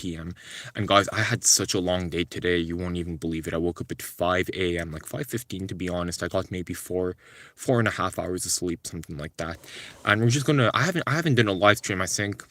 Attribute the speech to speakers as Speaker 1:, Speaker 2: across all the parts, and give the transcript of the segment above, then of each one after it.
Speaker 1: p.m. And guys, I had such a long day today. You won't even believe it. I woke up at 5 a.m., like 5:15 to be honest. I got maybe 4.5 hours of sleep, something like that. And we're just gonna. I haven't done a live stream. I think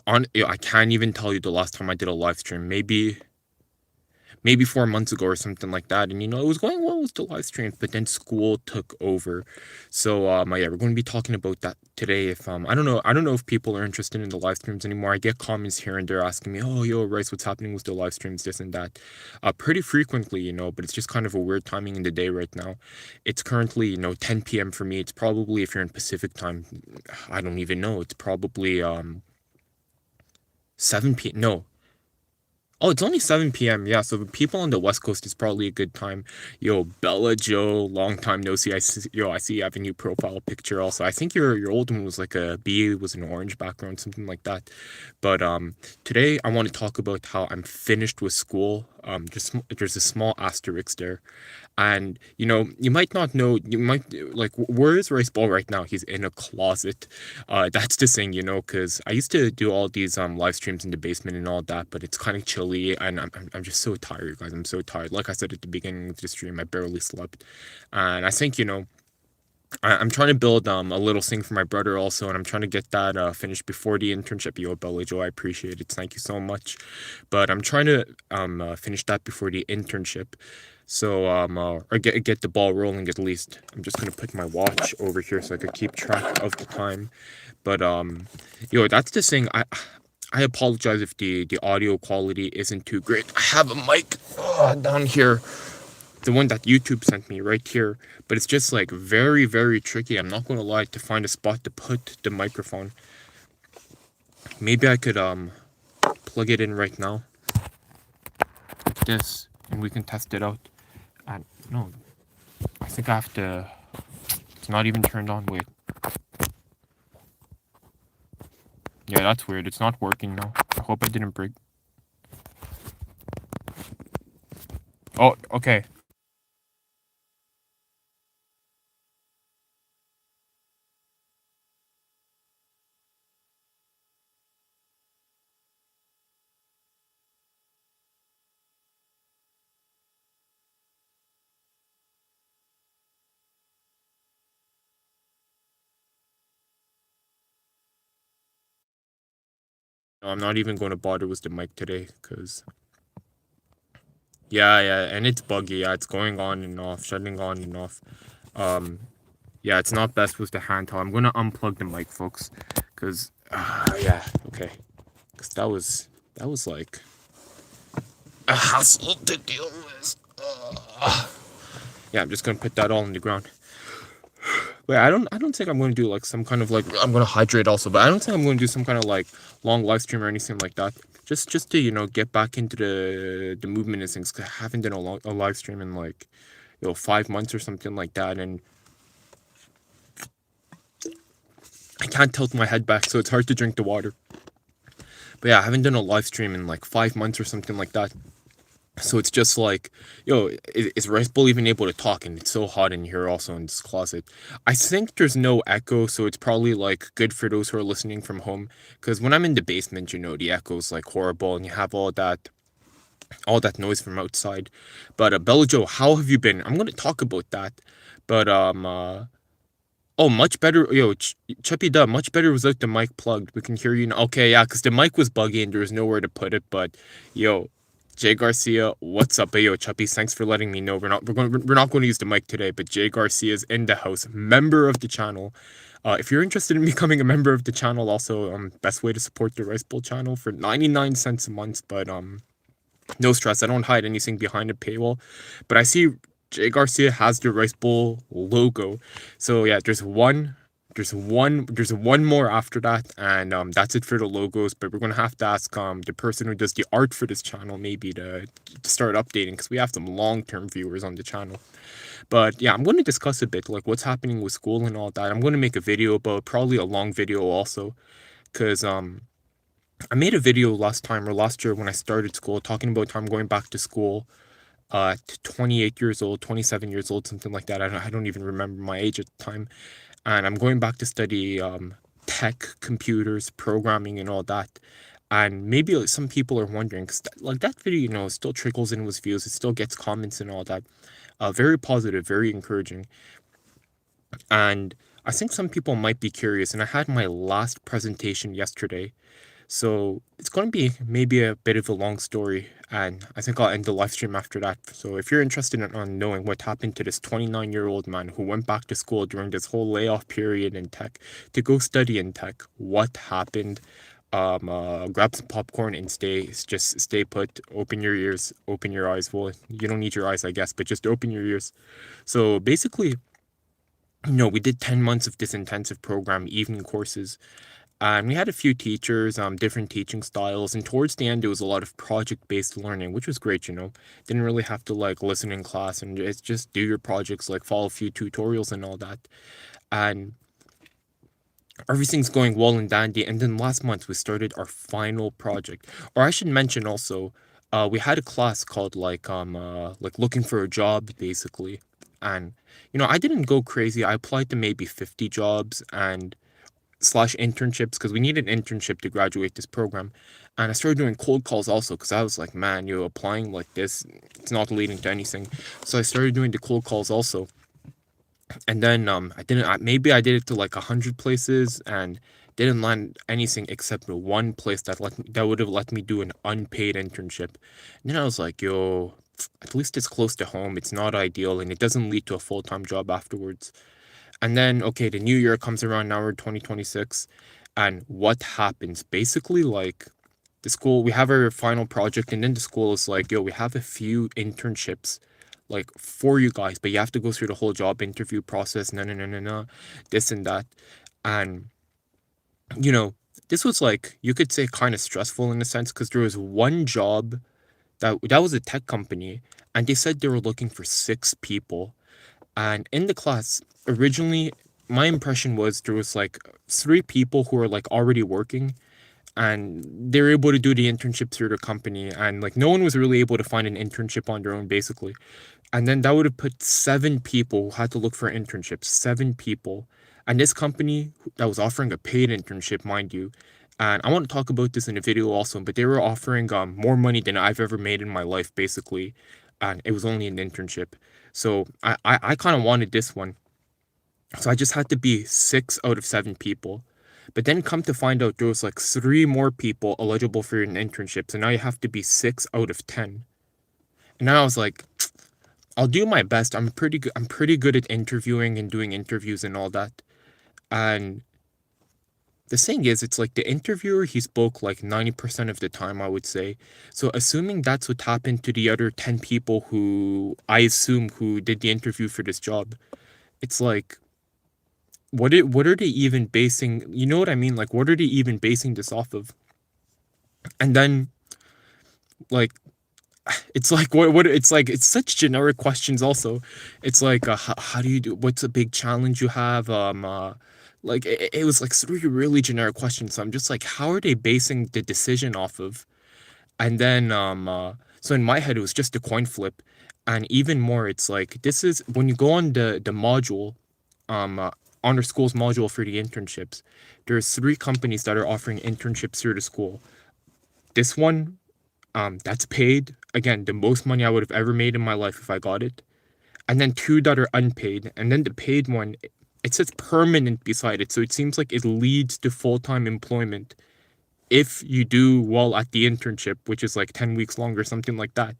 Speaker 1: I can't even tell you the last time I did a live stream. Maybe 4 months ago or something like that. And it was going well with the live streams, but then school took over. So yeah, we're going to be talking about that today. If I don't know if people are interested in the live streams anymore. I get comments here and there asking me, oh, yo, Rice, what's happening with the live streams, this and that, pretty frequently, but it's just kind of a weird timing in the day right now. It's currently 10 p.m. for me. It's probably, if you're in Pacific time, I don't even know. It's probably 7 p.m. No. Oh, it's only 7 p.m. Yeah, so the people on the West Coast is probably a good time. Yo, Bella Joe, long time no see. I see you have a new profile picture also. I think your old one was like a B, was an orange background, something like that. But today I want to talk about how I'm finished with school. Just there's a small asterisk there. And you might not know, you might like, where is Rice Ball right now? He's in a closet. That's the thing, because I used to do all these live streams in the basement and all that, but it's kind of chilly, and I'm just so tired, guys. I'm so tired. Like I said at the beginning of the stream, I barely slept, and I think I'm trying to build a little thing for my brother also, and I'm trying to get that finished before the internship. Yo, Bella Joe, I appreciate it. Thank you so much. But I'm trying to finish that before the internship. So or get the ball rolling at least. I'm just gonna put my watch over here so I could keep track of the time. But yo, that's the thing. I apologize if the audio quality isn't too great. I have a mic down here, the one that YouTube sent me right here, but it's just like very, very tricky. I'm not gonna lie, to find a spot to put the microphone. Maybe I could plug it in right now, like this, and we can test it out. And no, I think I have to. It's not even turned on. Wait. Yeah, that's weird. It's not working now. I hope I didn't break. Oh, okay. No, I'm not even going to bother with the mic today, because yeah, and it's buggy. Yeah, it's going on and off, shutting on and off. Um, yeah, it's not best with the handheld. I'm gonna unplug the mic, folks, because yeah, okay, because that was like a hassle to deal with. Yeah, I'm just gonna put that all on the ground. Wait, I don't think I'm gonna do like some kind of like, I'm gonna hydrate also, but I don't think I'm gonna do some kind of like long live stream or anything like that. Just to get back into the movement and things. 'Cause I haven't done a live stream in like 5 months or something like that, and I can't tilt my head back, so it's hard to drink the water. But yeah, I haven't done a live stream in like 5 months or something like that. So it's just like, is Rice Bowl even able to talk? And it's so hot in here also in this closet. I think there's no echo, so it's probably like good for those who are listening from home. Because when I'm in the basement, the echo is like horrible, and you have all that noise from outside. But Bella Joe, how have you been? I'm gonna talk about that. But oh, much better. Yo, Chippy Dub, much better without the mic plugged. We can hear you now. Okay, yeah, because the mic was buggy and there was nowhere to put it. But yo, Jay Garcia, what's up? Hey, yo, Chuppy, thanks for letting me know. We're not going to use the mic today, but Jay Garcia's in the house, member of the channel. If you're interested in becoming a member of the channel, also best way to support the Rice Bowl channel for 99 cents a month. But no stress. I don't hide anything behind a paywall. But I see Jay Garcia has the Rice Bowl logo. So yeah, there's one more after that, and that's it for the logos. But we're gonna have to ask the person who does the art for this channel maybe to start updating, because we have some long-term viewers on the channel. But yeah, I'm going to discuss a bit like what's happening with school and all that. I'm going to make a video about, probably a long video also, because I made a video last year when I started school, talking about how I'm going back to school at 28 years old, 27 years old, something like that. I don't even remember my age at the time. And I'm going back to study tech, computers, programming, and all that. And maybe like, some people are wondering, 'cause like that video, still trickles in with views. It still gets comments and all that. Very positive, very encouraging. And I think some people might be curious. And I had my last presentation yesterday. So it's going to be maybe a bit of a long story, and I think I'll end the live stream after that. So if you're interested in on knowing what happened to this 29-year-old man who went back to school during this whole layoff period in tech to go study in tech, what happened, grab some popcorn and just stay put. Open your ears, open your eyes. Well, you don't need your eyes, I guess, but just open your ears. So basically, we did 10 months of this intensive program, evening courses. And we had a few teachers, different teaching styles, and towards the end, it was a lot of project-based learning, which was great, Didn't really have to like listen in class and just do your projects, like follow a few tutorials and all that. And everything's going well and dandy. And then last month, we started our final project. Or I should mention also, we had a class called like looking for a job, basically. And I didn't go crazy. I applied to maybe 50 jobs and slash internships because we need an internship to graduate this program. And I started doing cold calls also because I was like, man, applying like this, it's not leading to anything. So I started doing the cold calls also. And then maybe I did it to like 100 places and didn't land anything except one place that would have let me do an unpaid internship. And then I was like, yo, at least it's close to home. It's not ideal and it doesn't lead to a full-time job afterwards. And then, okay, the new year comes around, now we're 2026. And what happens? Basically, like, the school, we have our final project, and then the school is like, yo, we have a few internships, like, for you guys, but you have to go through the whole job interview process, no, this and that. And, this was like, you could say kind of stressful in a sense, because there was one job that was a tech company, and they said they were looking for 6 people. And in the class, originally, my impression was there was like 3 people who were like already working and they were able to do the internship through the company. And like no one was really able to find an internship on their own, basically. And then that would have put 7 people who had to look for internships, 7 people. And this company that was offering a paid internship, mind you, and I want to talk about this in a video also, but they were offering more money than I've ever made in my life, basically. And it was only an internship. So I kind of wanted this one. So I just had to be 6 out of 7 people. But then come to find out there was like 3 more people eligible for an internship. So now you have to be 6 out of 10. And then I was like, I'll do my best. I'm pretty good. I'm pretty good at interviewing and doing interviews and all that. And the thing is, it's like the interviewer, he spoke like 90% of the time, I would say. So assuming that's what happened to the other 10 people who I assume who did the interview for this job, it's like, what are they even basing, you know what I mean? Like, what are they even basing this off of? And then, like, it's like, it's like, it's such generic questions also. It's like, how do you do, what's a big challenge you have? Like, it was like 3 really generic questions. So I'm just like, how are they basing the decision off of? And then, so in my head, it was just a coin flip. And even more, it's like, this is, when you go on the module, honor school's module for the internships, there's 3 companies that are offering internships through the school. This one, that's paid. Again, the most money I would have ever made in my life if I got it. And then 2 that are unpaid. And then the paid one, it says permanent beside it. So it seems like it leads to full-time employment if you do well at the internship, which is like 10 weeks long or something like that.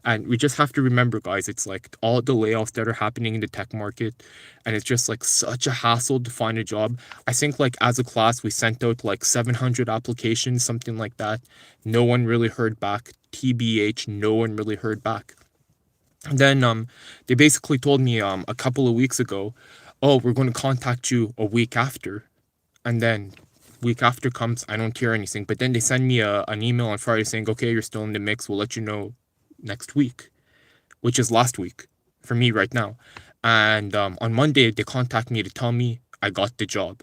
Speaker 1: And we just have to remember, guys, it's like all the layoffs that are happening in the tech market. And it's just like such a hassle to find a job. I think like as a class, we sent out like 700 applications, something like that. No one really heard back. TBH, no one really heard back. And then they basically told me a couple of weeks ago, oh, we're going to contact you a week after. And then week after comes, I don't hear anything. But then they send me an email on Friday saying, okay, you're still in the mix. We'll let you know next week, which is last week for me right now. And on Monday, they contact me to tell me I got the job.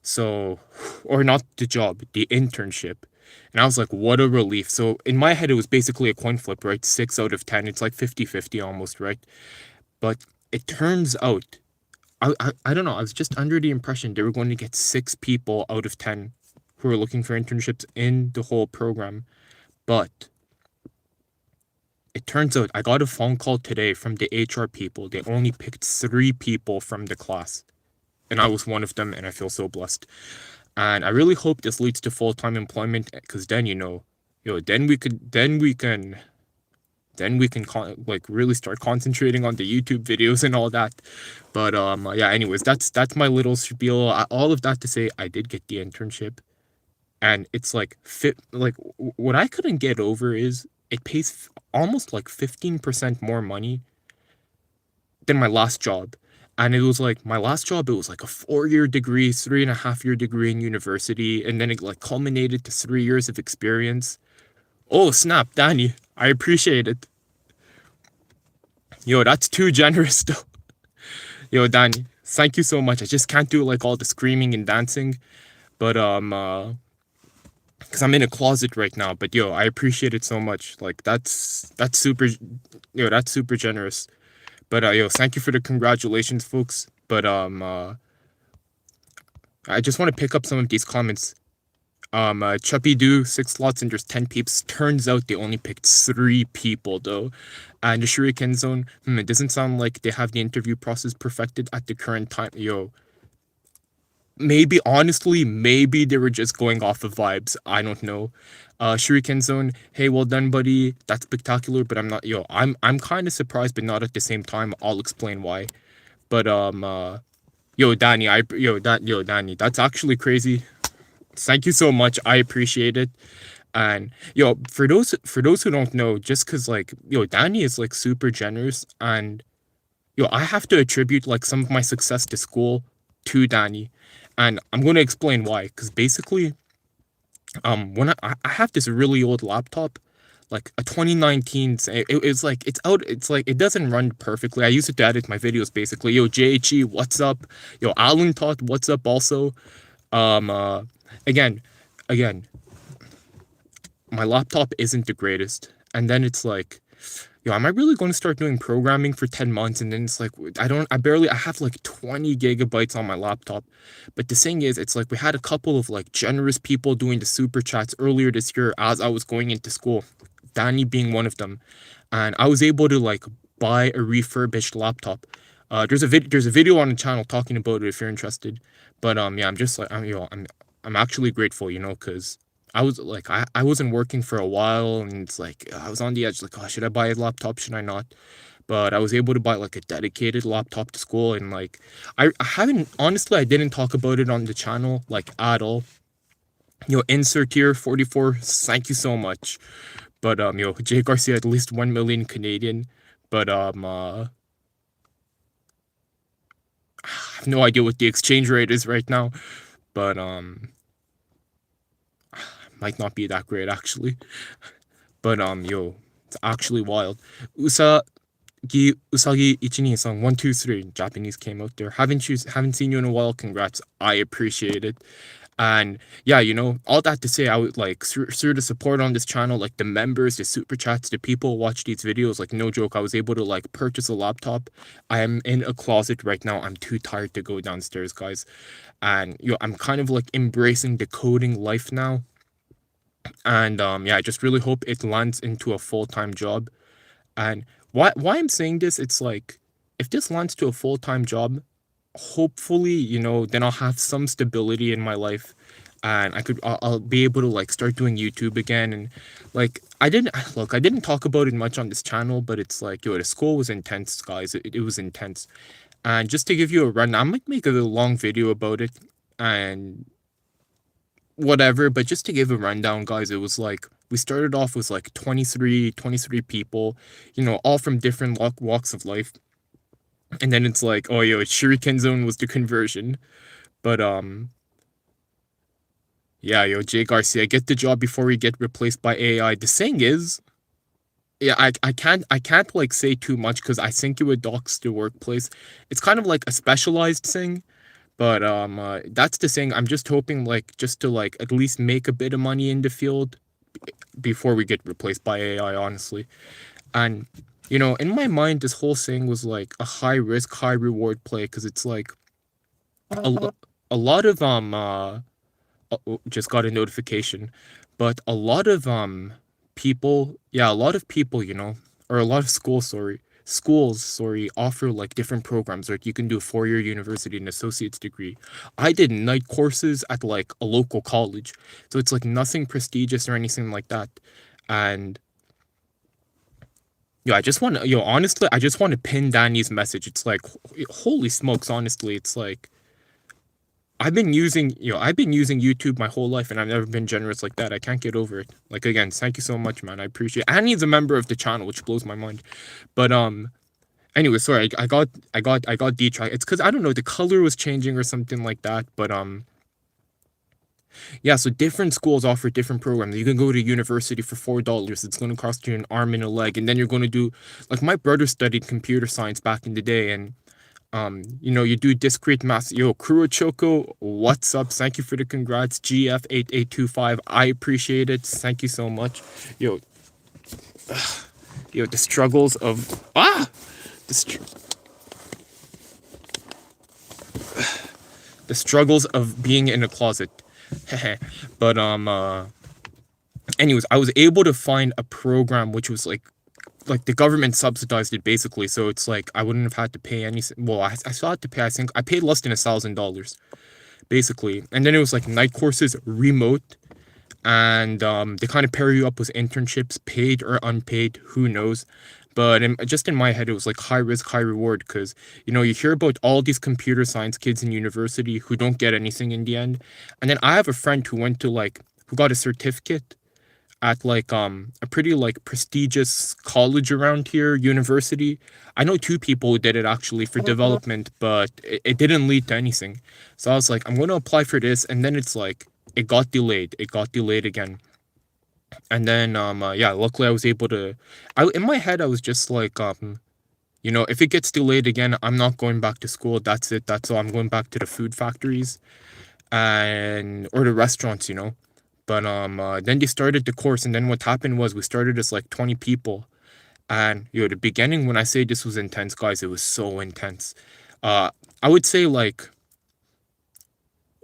Speaker 1: So, or not the job, the internship. And I was like, what a relief. So in my head, it was basically a coin flip, right? 6 out of 10. It's like 50-50 almost, right? But it turns out I don't know. I was just under the impression they were going to get 6 people out of 10 who were looking for internships in the whole program. But it turns out I got a phone call today from the HR people. They only picked 3 people from the class. And I was one of them, and I feel so blessed. And I really hope this leads to full-time employment, because then, then we can like really start concentrating on the YouTube videos and all that. But yeah, anyways, that's my little spiel. All of that to say, I did get the internship, and it's like what I couldn't get over is it pays almost like 15% more money than my last job. And it was like my last job, it was like a 4-year degree, 3.5-year degree in university, and then it like culminated to 3 years of experience. Oh snap, Danny, I appreciate it. Yo, that's too generous though. Yo, Danny, thank you so much. I just can't do like all the screaming and dancing, but because I'm in a closet right now. But yo, I appreciate it so much. Like that's super, that's super generous. But yo, thank you for the congratulations, folks. But I just want to pick up some of these comments. Chuppy do 6 slots and there's 10 peeps. Turns out they only picked 3 people though. And the Shuriken Zone, it doesn't sound like they have the interview process perfected at the current time. Yo, maybe honestly, maybe they were just going off of vibes. I don't know. Shuriken Zone, hey, well done, buddy. That's spectacular, but I'm not. Yo, I'm kind of surprised, but not at the same time. I'll explain why. But yo, Danny, yo, Danny, that's actually crazy. Thank you so much. I appreciate it. And yo, for those who don't know, just cause like yo, Danny is like super generous, and yo, I have to attribute like some of my success to school to Danny, and I'm gonna explain why. Cause basically, when I have this really old laptop, like a 2019, it's like it's out. It's like it doesn't run perfectly. I use it to edit my videos basically. Yo, JHE, what's up? Yo, Alan Todd, what's up? Also, um, uh, again, again, my laptop isn't the greatest. And then it's like, yo, am I really going to start doing programming for 10 months? And then it's like, I have like 20 gigabytes on my laptop. But the thing is, it's like we had a couple of like generous people doing the super chats earlier this year as I was going into school, Danny being one of them. And I was able to like buy a refurbished laptop. There's a video on the channel talking about it if you're interested. But yeah, I'm just like I'm actually grateful, because I wasn't working for a while, and it's like I was on the edge, like, oh, should I buy a laptop? Should I not? But I was able to buy like a dedicated laptop to school, and like I haven't honestly I didn't talk about it on the channel like at all. Insert here 44. Thank you so much. But Jay Garcia at least 1 million Canadian. But I have no idea what the exchange rate is right now. But might not be that great actually. But it's actually wild. Usagi 123 123 Japanese came out there. Haven't seen you in a while. Congrats. I appreciate it. And yeah, all that to say, I would like through the support on this channel, like the members, the super chats, the people who watch these videos, like no joke, I was able to like purchase a laptop. I am in a closet right now. I'm too tired to go downstairs, guys. And I'm kind of like embracing the coding life now. And yeah, I just really hope it lands into a full-time job. And why I'm saying this, it's like if this lands to a full-time job, hopefully, then I'll have some stability in my life, and I'll be able to like start doing YouTube again. And like I didn't talk about it much on this channel, but it's like the school was intense, guys. It was intense. And just to give you a run, I might make a long video about it and whatever, but just to give a rundown, guys, it was like we started off with like 23 people, all from different walks of life. And then it's like, oh, Shuriken Zone was the conversion. But yeah, Jay Garcia, get the job before we get replaced by AI. The thing is, yeah, I can't like say too much because I think it would dox the workplace. It's kind of like a specialized thing. But that's the thing. I'm just hoping like just to like at least make a bit of money in the field before we get replaced by AI, honestly. And In my mind, this whole thing was like a high risk, high reward play because it's like a, a lot of just got a notification, but a lot of people, yeah, a lot of people, or a lot of schools, offer like different programs. Like you can do a 4-year university and associate's degree. I did night courses at like a local college, so it's like nothing prestigious or anything like that. And yeah, I just want to, honestly, I just want to pin Danny's message. It's like, holy smokes, honestly, it's like I've been using YouTube my whole life and I've never been generous like that. I can't get over it. Like again, thank you so much, man. I appreciate it. And he's a member of the channel, which blows my mind. But anyway, sorry, I got detracked. It's because I don't know, the color was changing or something like that. But yeah, so different schools offer different programs. You can go to university for $4. It's gonna cost you an arm and a leg, and then you're gonna do like my brother studied computer science back in the day, and you do discrete math. Yo, Kurochoko, what's up? Thank you for the congrats. GF8825. I appreciate it. Thank you so much. Yo, the struggles of the, str- the struggles of being in a closet. But anyways, I was able to find a program which was like the government subsidized it basically, so it's like I wouldn't have had to pay anything. Well, I still had to pay. I think I paid less than $1,000 basically, and then it was like night courses, remote, and they kind of pair you up with internships, paid or unpaid, who knows. But just in my head, it was like high risk, high reward because you hear about all these computer science kids in university who don't get anything in the end, and then I have a friend who got a certificate at like a pretty like prestigious college around here, university. I know two people who did it actually for development, but it didn't lead to anything. So I was like, I'm going to apply for this, and then it's like it got delayed. It got delayed again. And then yeah, luckily I was able to I in my head I was just like if it gets delayed again, I'm not going back to school. That's it. That's all. I'm going back to the food factories and or the restaurants. But then they started the course, and then what happened was we started as like 20 people, and the beginning when I say this was intense, guys, it was so intense. I would say like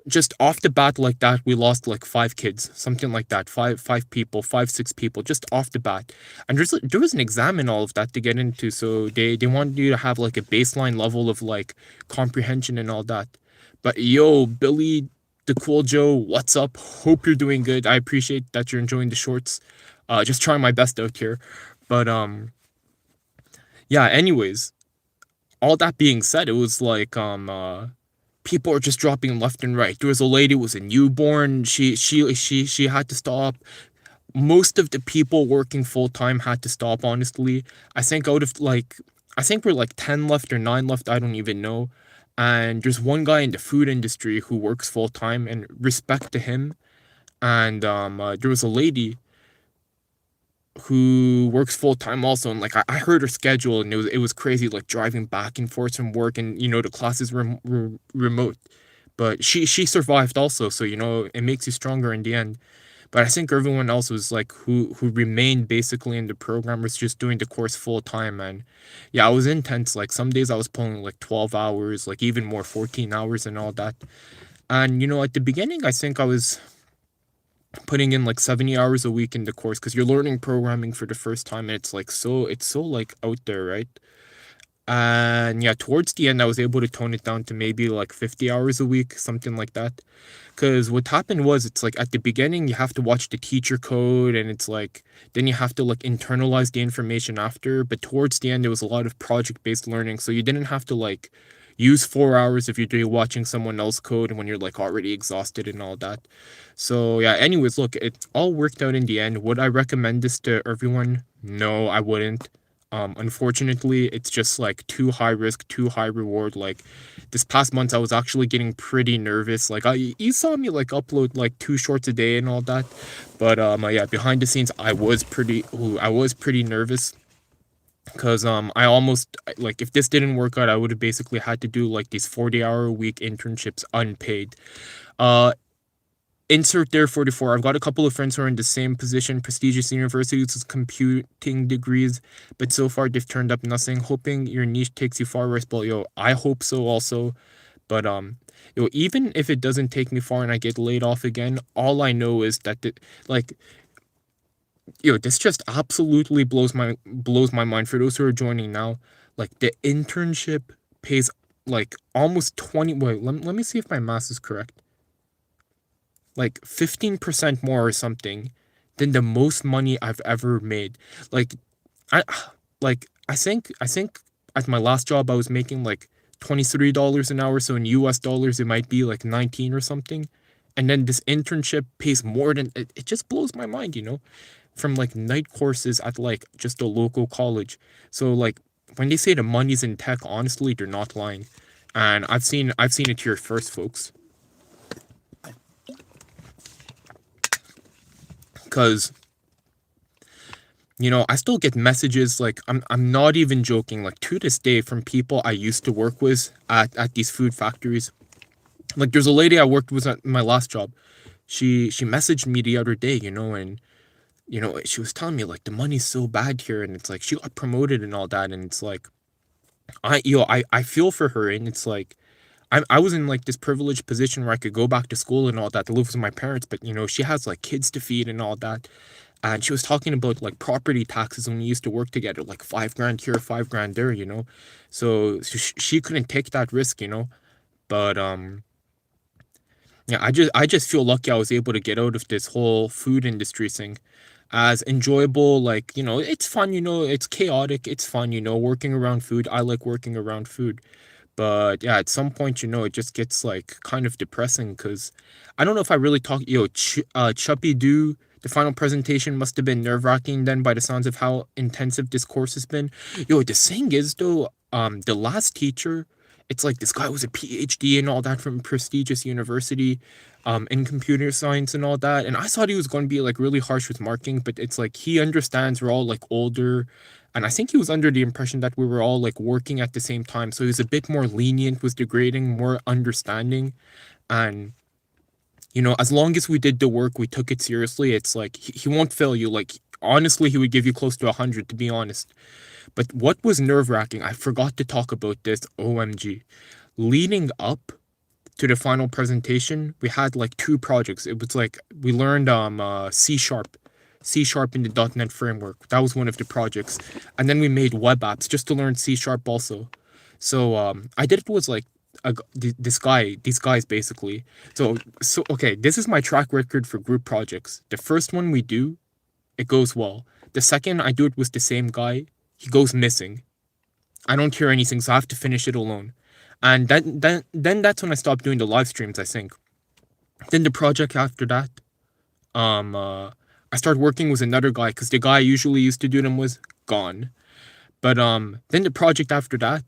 Speaker 1: just off the bat like that, we lost like 5 kids, something like that, five people, 6 people, just off the bat. And there was an exam and all of that to get into, so they wanted you to have like a baseline level of like comprehension and all that. But yo, Billy the Cool Joe, what's up? Hope you're doing good. I appreciate that you're enjoying the shorts. Just trying my best out here. But yeah. Anyways, all that being said, it was like people are just dropping left and right. There was a lady who was a newborn. She had to stop. Most of the people working full time had to stop. Honestly, I think out of like, I think we're like 10 left or 9 left. I don't even know. And there's one guy in the food industry who works full time, and respect to him. And there was a lady who works full time also, and like I heard her schedule, and it was crazy, like driving back and forth from work, and the classes were remote, but she survived also, so it makes you stronger in the end. But I think everyone else was like who remained basically in the program was just doing the course full time, and yeah, it was intense. Like some days I was pulling like 12 hours, like even more, 14 hours and all that. And at the beginning I think I was putting in like 70 hours a week in the course because you're learning programming for the first time, and it's so like out there, right? And yeah, towards the end I was able to tone it down to maybe like 50 hours a week, something like that. Because what happened was, it's like at the beginning you have to watch the teacher code, and it's like then you have to like internalize the information after. But towards the end, there was a lot of project-based learning, so you didn't have to like use 4 hours if you're doing watching someone else code and when you're like already exhausted and all that. So yeah, anyways, look, it all worked out in the end. Would I recommend this to everyone? No, I wouldn't. Unfortunately, it's just like too high risk, too high reward. Like this past month, I was actually getting pretty nervous. Like you saw me like upload like 2 shorts a day and all that, but yeah, behind the scenes, I was pretty nervous because I almost like if this didn't work out, I would have basically had to do like these 40-hour a week internships unpaid. Uh, insert there 44. I've got a couple of friends who are in the same position, prestigious universities with computing degrees, but so far they've turned up nothing. Hoping your niche takes you far, Rice. But yo, I hope so also. But yo, even if it doesn't take me far and I get laid off again, all I know is that like, yo, this just absolutely blows my mind. For those who are joining now, like the internship pays like almost 20. Wait, let me see if my math is correct. Like 15% more or something than the most money I've ever made. Like I I think at my last job I was making like $23 an hour, so in US dollars it might be like 19 or something. And then this internship pays more than it just blows my mind, from like night courses at like just a local college. So like when they say the money's in tech, honestly, they're not lying. And I've seen it here first, folks. Cause I still get messages like I'm not even joking, like to this day from people I used to work with at these food factories. Like there's a lady I worked with at my last job. She messaged me the other day, and she was telling me like the money's so bad here, and it's like she got promoted and all that, and it's like I feel for her, and it's like I was in like this privileged position where I could go back to school and all that to live with my parents, but she has like kids to feed and all that. And she was talking about like property taxes when we used to work together, like 5 grand here, 5 grand there, So she couldn't take that risk. But yeah, I just feel lucky I was able to get out of this whole food industry thing. As enjoyable, like, it's fun, it's chaotic, it's fun, working around food. I like working around food. But yeah, at some point, it just gets like kind of depressing because I don't know if I really talk, Chuppy Doo, the final presentation must have been nerve-wracking then by the sounds of how intensive this course has been. Yo, the thing is though, the last teacher, it's like this guy was a PhD and all that from a prestigious university, in computer science and all that. And I thought he was going to be like really harsh with marking, but it's like he understands we're all like older. And I think he was under the impression that we were all like working at the same time. So he was a bit more lenient with the grading, more understanding. And, as long as we did the work, we took it seriously, it's like he won't fail you. Like, honestly, he would give you close to 100, to be honest. But what was nerve wracking, I forgot to talk about this, OMG. Leading up to the final presentation, we had like two projects. It was like we learned C sharp in the .NET framework. That was one of the projects, and then we made web apps just to learn C sharp also. So I did it with like these guys basically. So okay, this is my track record for group projects. The first one we do, it goes well. The second I do it with the same guy, he goes missing. I don't hear anything, so I have to finish it alone. And then that's when I stopped doing the live streams, I think. Then the project after that, um, uh, I started working with another guy because the guy I usually used to do them was gone. But then the project after that,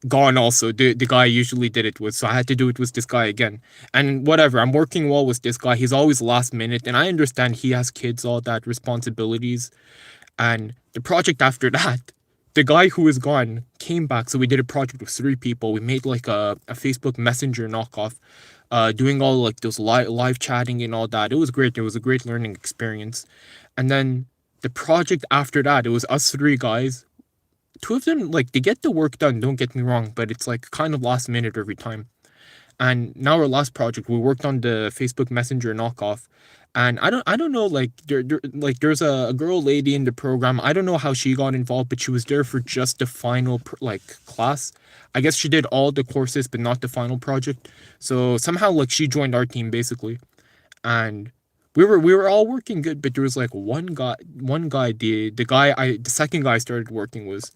Speaker 1: gone also. The guy I usually did it with, so I had to do it with this guy again. And whatever, I'm working well with this guy. He's always last minute, and I understand he has kids, all that responsibilities. And the project after that, the guy who was gone came back. So we did a project with 3 people. We made like a Facebook Messenger knockoff, doing all like those live chatting and all that. It was great. It was a great learning experience. And then the project after that, it was us 3 guys. 2 of them, like, they get the work done, don't get me wrong, but it's like kind of last minute every time. And now our last project, we worked on the Facebook Messenger knockoff. And I don't know, like there's a girl lady in the program. I don't know how she got involved, but she was there for just the final like class. I guess she did all the courses, but not the final project. So somehow like she joined our team basically. And we were all working good, but there was like one guy, the second guy I started working was,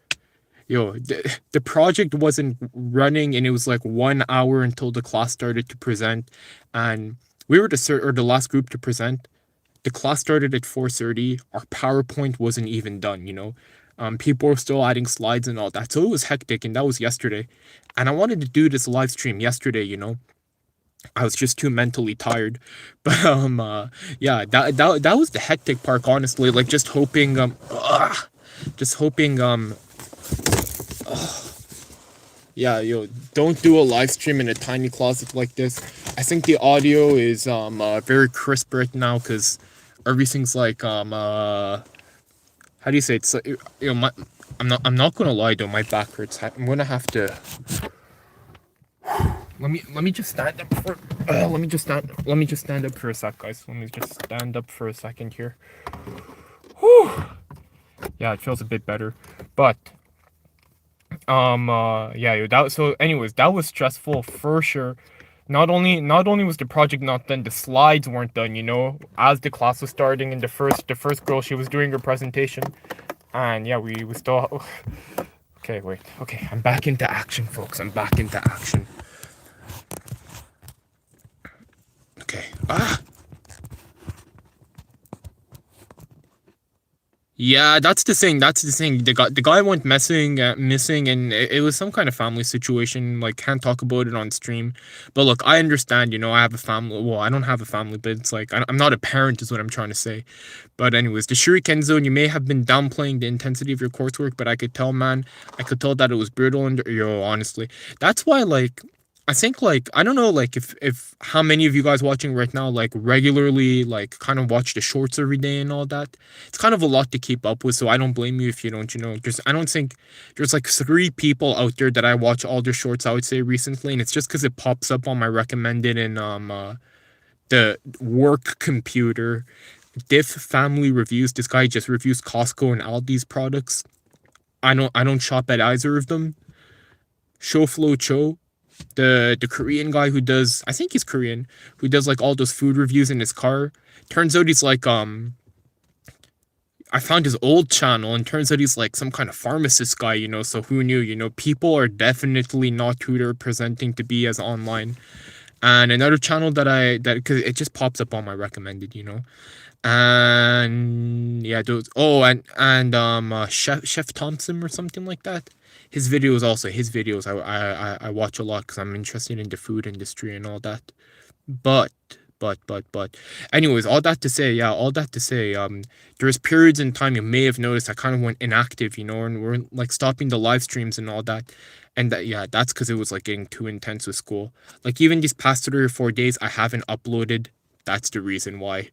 Speaker 1: yo, the project wasn't running, and it was like 1 hour until the class started to present. And we were the last group to present. The class started at 4:30. Our PowerPoint wasn't even done, people were still adding slides and all that. So it was hectic, and that was yesterday. And I wanted to do this live stream yesterday. I was just too mentally tired. But yeah, that was the hectic part, honestly. Like just hoping yeah, yo, don't do a live stream in a tiny closet like this. I I think the audio is very crisp right now because everything's like how do you say it? It's like, I'm not gonna lie though, my back hurts. I'm gonna have to let me just stand up for let me just stand up for a sec, guys. Let me just stand up for a second here. Whew. Yeah, it feels a bit better. But yeah, that so anyways, that was stressful for sure. Not only was the project not done, the slides weren't done, as the class was starting, and the first girl, she was doing her presentation. And yeah, we still okay, wait. Okay, I'm back into action, folks. I'm back into action. Okay. Yeah, that's the thing. That's the thing. The guy went missing, and it was some kind of family situation. Like, can't talk about it on stream. But look, I understand. I have a family. Well, I don't have a family, but it's like I'm not a parent, is what I'm trying to say. But anyways, the Shuriken Zone. You may have been downplaying the intensity of your coursework, but I could tell, man. I could tell that it was brutal. And honestly, that's why, like, I think, like, I don't know, like, if how many of you guys watching right now like regularly like kind of watch the shorts every day and all that. It's kind of a lot to keep up with, so I don't blame you if you don't. Just I don't think there's like 3 people out there that I watch all their shorts, I would say, recently, and it's just because it pops up on my recommended in the work computer. Diff Family Reviews. This guy just reviews Costco and Aldi's products. I don't shop at either of them. Shoflo Cho, the Korean guy who does, I think he's Korean, who does like all those food reviews in his car. Turns out he's like I found his old channel, and turns out he's like some kind of pharmacist guy, so who knew, people are definitely not who they're presenting to be as online. And another channel because it just pops up on my recommended. And yeah, those, Chef Thompson or something like that. His videos I watch a lot because I'm interested in the food industry and all that. But but anyways, all that to say, there's periods in time you may have noticed I kind of went inactive, and we're like stopping the live streams and all that. And that's because it was like getting too intense with school. Like, even these past 3 or 4 days I haven't uploaded. That's the reason why.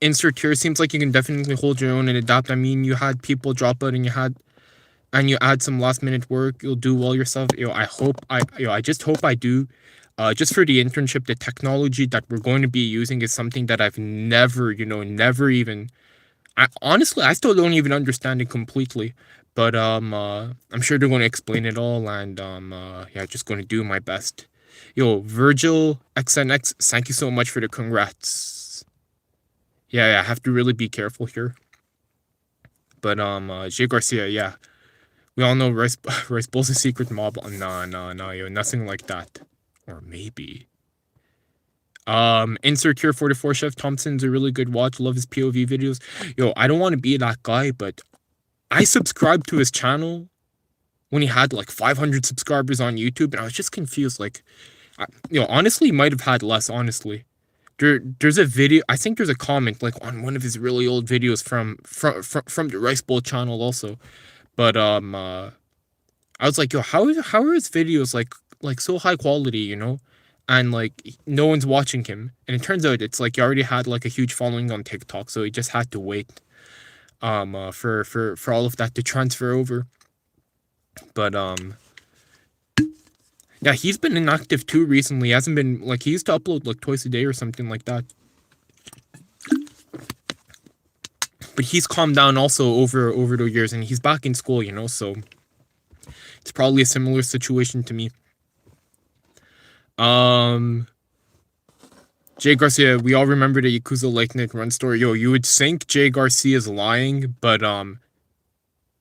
Speaker 1: Insert here, seems like you can definitely hold your own and adapt. I mean, you had people drop out, and you add some last minute work. You'll do well yourself. I just hope I do. Just for the internship, the technology that we're going to be using is something that I've never even. Honestly, I still don't even understand it completely. But I'm sure they're going to explain it all, and yeah, just going to do my best. Virgil XNX, thank you so much for the congrats. Yeah, I have to really be careful here. But Jay Garcia, yeah. We all know Rice Bowl's a secret mob. No, nothing like that. Or maybe. Insert here 44 Chef Thompson's a really good watch. Love his POV videos. I don't want to be that guy, but I subscribed to his channel when he had like 500 subscribers on YouTube, and I was just confused. Like, honestly, he might have had less, honestly. There's a video, I think there's a comment like on one of his really old videos from the Rice Bowl channel also. But I was like, how are his videos like so high quality, and like no one's watching him? And it turns out it's like he already had like a huge following on TikTok, so he just had to wait for all of that to transfer over. But yeah, he's been inactive too recently. He hasn't been, like, he used to upload like twice a day or something like that. But he's calmed down also over the years, and he's back in school, so it's probably a similar situation to me. Jay Garcia, we all remember the Yakuza Lake Night Run story. You would think Jay Garcia's lying, but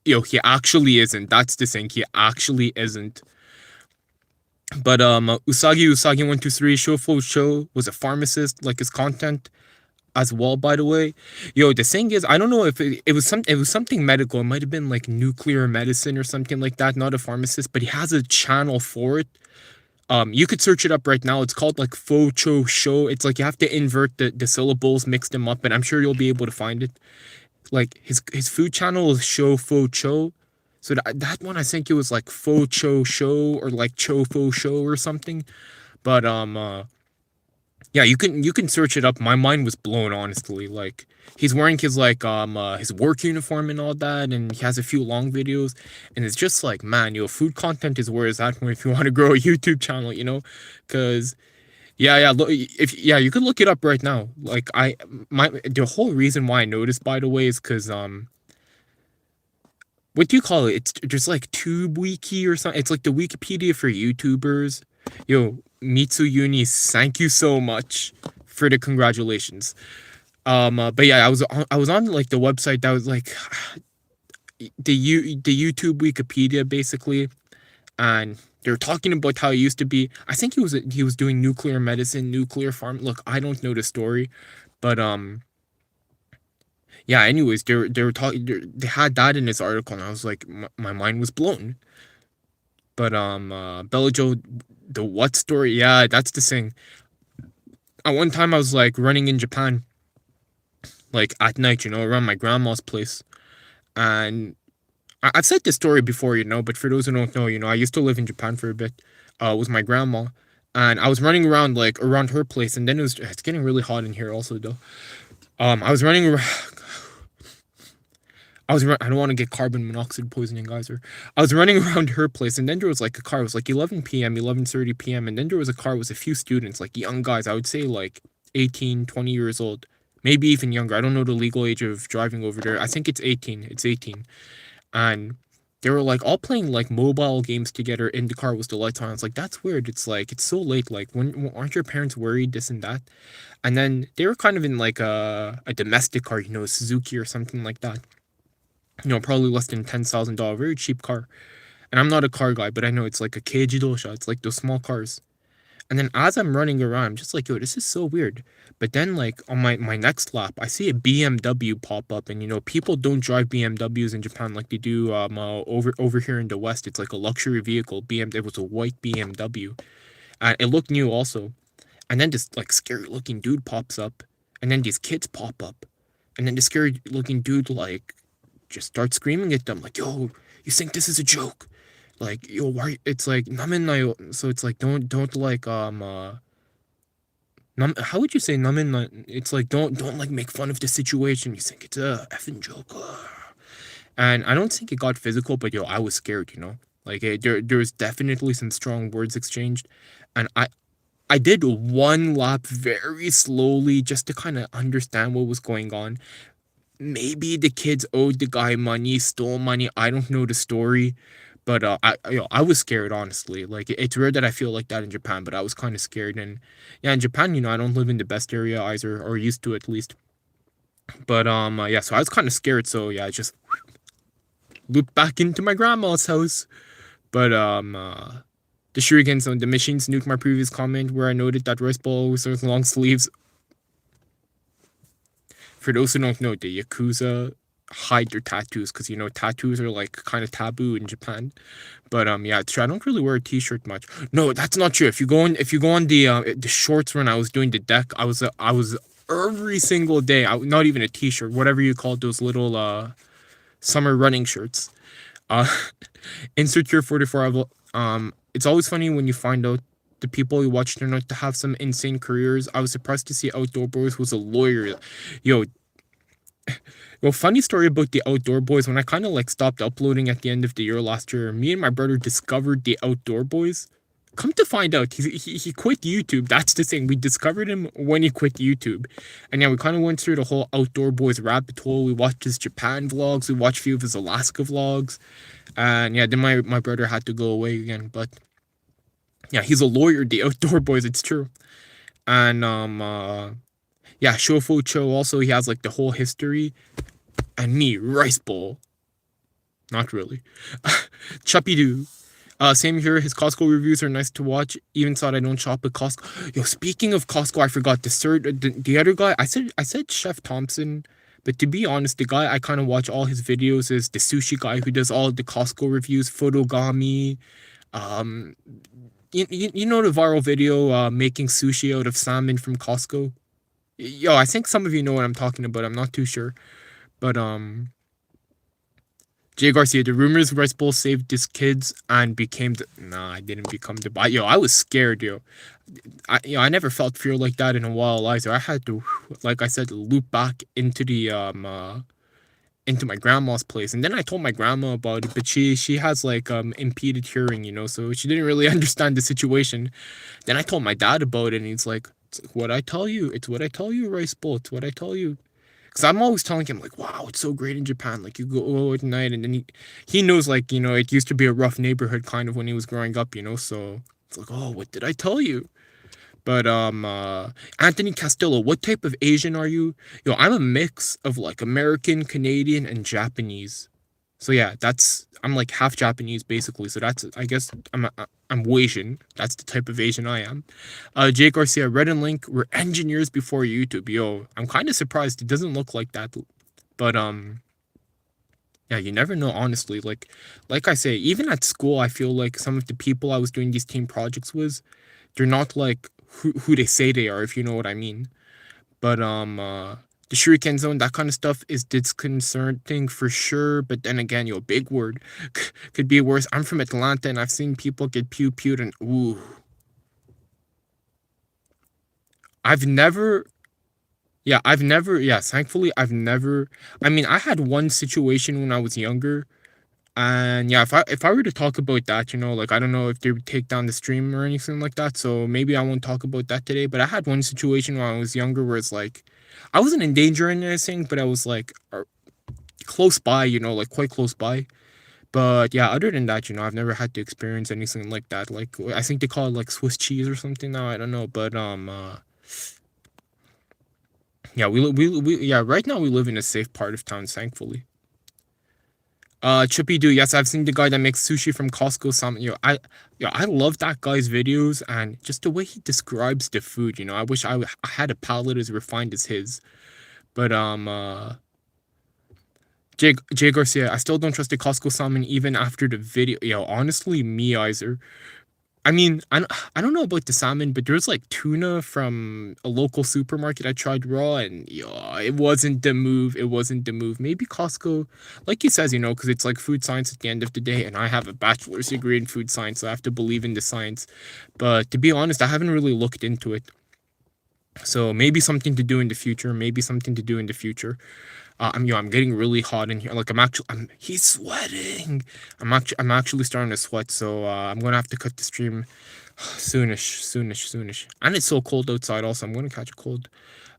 Speaker 1: he actually isn't. That's the thing. He actually isn't. But Usagi123 Shofo Show was a pharmacist, like his content as well, by the way. The thing is, I don't know if it was something medical. It might have been like nuclear medicine or something like that, not a pharmacist, but he has a channel for it. You could search it up right now. It's called like Focho Show. It's like you have to invert the syllables, mix them up, and I'm sure you'll be able to find it. Like his food channel is Show Focho. So that one, I think it was like Focho Show or like Chofo Show or something. But yeah, you can search it up. My mind was blown, honestly. Like, he's wearing his like his work uniform and all that, and he has a few long videos, and it's just like, man, food content is where it's at when if you want to grow a YouTube channel, because yeah, look, if yeah, you could look it up right now. Like, the whole reason why I noticed, by the way, is because what do you call it? It's just like Tube Wiki or something. It's like the Wikipedia for YouTubers. Mitsuyuni, thank you so much for the congratulations. But yeah, I was on like the website that was like the YouTube Wikipedia basically, and they were talking about how it used to be. I think he was doing nuclear medicine, nuclear farm. Look, I don't know the story, but yeah. Anyways, they were talking. They had that in this article, and I was like, my mind was blown. But Bella Joe, the what story? Yeah, that's the thing. At one time, I was like running in Japan, like at night, around my grandma's place, and I've said this story before, but for those who don't know, I used to live in Japan for a bit, with my grandma, and I was running around like around her place, and then it's getting really hot in here also though. I was running around. I don't want to get carbon monoxide poisoning, guys. Or I was running around her place, and then there was like a car. It was like 11 p.m., 11:30 p.m., and then there was a car with a few students, like young guys. I would say like 18, 20 years old, maybe even younger. I don't know the legal age of driving over there. I think it's 18. It's 18, and they were like all playing like mobile games together in the car with the lights on. It's like, that's weird. It's like it's so late. Like, when aren't your parents worried? This and that. And then they were kind of in like a domestic car, Suzuki or something like that. Probably less than $10,000, very cheap car. And I'm not a car guy, but I know it's like a Keiji Dosha. It's like those small cars. And then as I'm running around, I'm just like, yo, this is so weird. But then, like, on my next lap, I see a BMW pop up, and people don't drive BMWs in Japan like they do over here in the West. It's like a luxury vehicle. It was a white BMW, and it looked new also. And then this like scary looking dude pops up, and then these kids pop up, and then the scary looking dude like just starts screaming at them like, yo, you think this is a joke? Like, yo, why? It's like namen nayo. So it's like, don't like how would you say namen na? It's like, don't like make fun of the situation. You think it's a effing joke. And I don't think it got physical, but yo, I was scared. Like, there was definitely some strong words exchanged, and I did one lap very slowly just to kind of understand what was going on. Maybe the kids owed the guy money, stole money. I don't know the story, but I was scared, honestly. Like, it's rare that I feel like that in Japan, but I was kind of scared. And yeah, in Japan, I don't live in the best area either, or used to at least. But yeah, so I was kind of scared. So yeah, I just looped back into my grandma's house. But the shurikens on the machines nuked my previous comment where I noted that rice ball was with long sleeves. For those who don't know, the Yakuza hide their tattoos because tattoos are like kind of taboo in Japan. But yeah, it's true. I don't really wear a t-shirt much. No, that's not true. If you go on the shorts when I was doing the deck, I was every single day. Not even a t-shirt, whatever you call those little summer running shirts. Uh, Insecure 44. It's always funny when you find out the people you watch turn out to have some insane careers. I was surprised to see Outdoor Boys was a lawyer. Yo, well, funny story about the Outdoor Boys. When I kind of like stopped uploading at the end of the year last year, me and my brother discovered the Outdoor Boys. Come to find out, he quit YouTube. That's the thing. We discovered him when he quit YouTube, and yeah, we kind of went through the whole Outdoor Boys rabbit hole. We watched his Japan vlogs. We watched a few of his Alaska vlogs, and yeah, then my brother had to go away again. But yeah, he's a lawyer. The Outdoor Boys. It's true. And yeah, Shofo Cho also, he has like the whole history. And me, Rice Bowl. Not really. Chuppy Doo. Same here. His Costco reviews are nice to watch. Even thought I don't shop at Costco. Yo, speaking of Costco, I forgot the other guy. I said Chef Thompson, but to be honest, the guy I kind of watch all his videos is the sushi guy who does all the Costco reviews. Photogami. Um, you know the viral video making sushi out of salmon from Costco. Yo, I think some of you know what I'm talking about. I'm not too sure, but Jay Garcia, the rumors Rice Bowl saved his kids and became the. Nah, I didn't become the. Yo, I was scared, yo. I never felt fear like that in a while either. I had to, like I said, loop back into my grandma's place, and then I told my grandma about it, but she has like impeded hearing, so she didn't really understand the situation. Then I told my dad about it, and he's like, "It's like what I tell you. It's what I tell you, Rice Bowl. It's what I tell you." Because I'm always telling him like, "Wow, it's so great in Japan. Like you go at night," and then he knows like it used to be a rough neighborhood kind of when he was growing up, so it's like, "Oh, what did I tell you?" But Anthony Castillo, what type of Asian are you? I'm a mix of like American, Canadian, and Japanese. So yeah, I'm like half Japanese basically. So that's I guess I'm Asian. That's the type of Asian I am. Jake Garcia, Red and Link were engineers before YouTube. Yo, I'm kind of surprised. It doesn't look like that, but yeah, you never know. Honestly, like I say, even at school, I feel like some of the people I was doing these team projects with, they're not like who they say they are, if you know what I mean. But the shuriken zone, that kind of stuff is disconcerting for sure. But then again, big word could be worse. I'm from Atlanta, and I've seen people get pewed, and ooh, I've never. Yeah, I've never. Yeah, thankfully, I've never. I mean, I had one situation when I was younger. And yeah, if I were to talk about that, like I don't know if they would take down the stream or anything like that, so maybe I won't talk about that today. But I had one situation when I was younger where it's like I wasn't in danger or anything, but I was like close by, like quite close by. But yeah, other than that, I've never had to experience anything like that. Like I think they call it like Swiss cheese or something now. I don't know, but yeah, yeah, right now we live in a safe part of town, thankfully. Chippy Doo, yes, I've seen the guy that makes sushi from Costco. I love that guy's videos and just the way he describes the food. I wish I had a palate as refined as his. But Jay Garcia, I still don't trust the Costco salmon even after the video. Honestly, me either. I mean, I don't know about the salmon, but there's like tuna from a local supermarket I tried raw, and yeah, it wasn't the move. It wasn't the move. Maybe Costco, like he says, because it's like food science at the end of the day, and I have a bachelor's degree in food science, so I have to believe in the science. But to be honest, I haven't really looked into it. So maybe something to do in the future. Maybe something to do in the future. I'm getting really hot in here. Like he's sweating. I'm actually starting to sweat. So I'm gonna have to cut the stream soonish. And it's so cold outside. Also, I'm gonna catch a cold.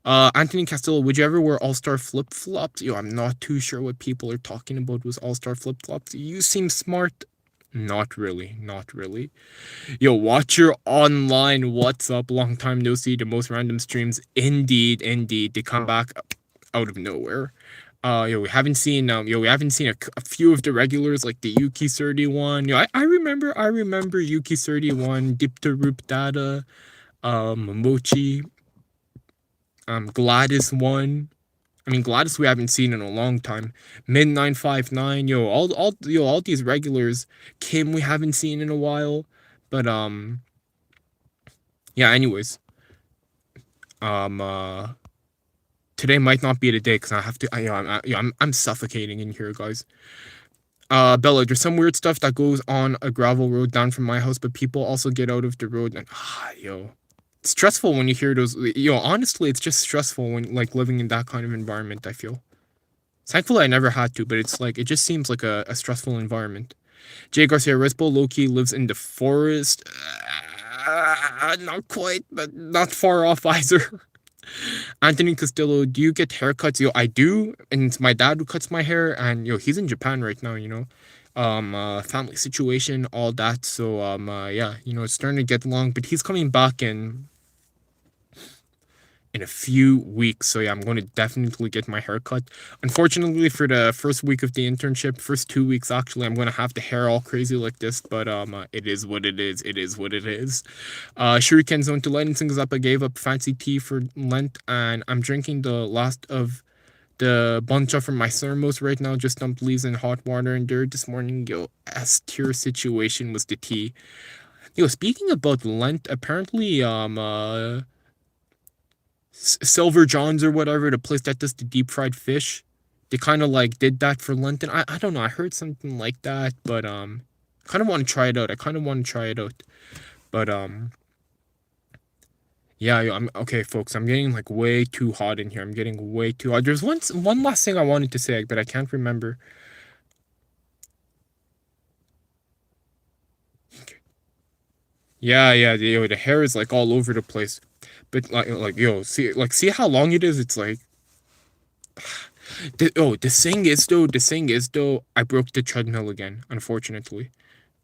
Speaker 1: Anthony Castillo, would you ever wear All-Star flip-flops? I'm not too sure what people are talking about with All-Star flip-flops. You seem smart. Not really, not really. Watch your online. What's up? Long time no see. The most random streams. Indeed. They come back out of nowhere. We haven't seen a few of the regulars like the Yuki 31. I remember Yuki 31, Dipta Roop Data, Momochi, Gladys 1. I mean, Gladys we haven't seen in a long time. Min 959, all these regulars. Kim we haven't seen in a while. But yeah. Anyways, today might not be the day because I have to. I'm suffocating in here, guys. Bella, there's some weird stuff that goes on a gravel road down from my house, but people also get out of the road and it's stressful when you hear those. Honestly, it's just stressful when like living in that kind of environment. I feel. Thankfully, I never had to, but it's like it just seems like a stressful environment. Jay Garcia, Respo Loki lives in the forest. Not quite, but not far off either. Anthony Castillo, do you get haircuts? I do, and it's my dad who cuts my hair, and he's in Japan right now. Family situation, all that. So yeah, it's starting to get long, but he's coming back in a few weeks. So yeah, I'm going to definitely get my hair cut. Unfortunately, for the first week of the internship, first 2 weeks actually, I'm going to have the hair all crazy like this. But it is what it is. It is what it is. Shuriken Zone to Lighting sings up. I gave up fancy tea for Lent, and I'm drinking the last of the buncha from my thermos right now. Just dumped leaves in hot water in there this morning. S tier situation was the tea. Speaking about Lent, apparently Silver John's or whatever, the place that does the deep fried fish, They kind of like did that for London. I don't know. I heard something like that, but kind of want to try it out. I kind of want to try it out. But yeah, I'm okay, folks. I'm getting like way too hot in here. I'm getting way too hot. There's one last thing I wanted to say, but I can't remember. Yeah, yeah, yo, the hair is like all over the place. But yo, see how long it is? It's like, the thing is though, I broke the treadmill again, unfortunately,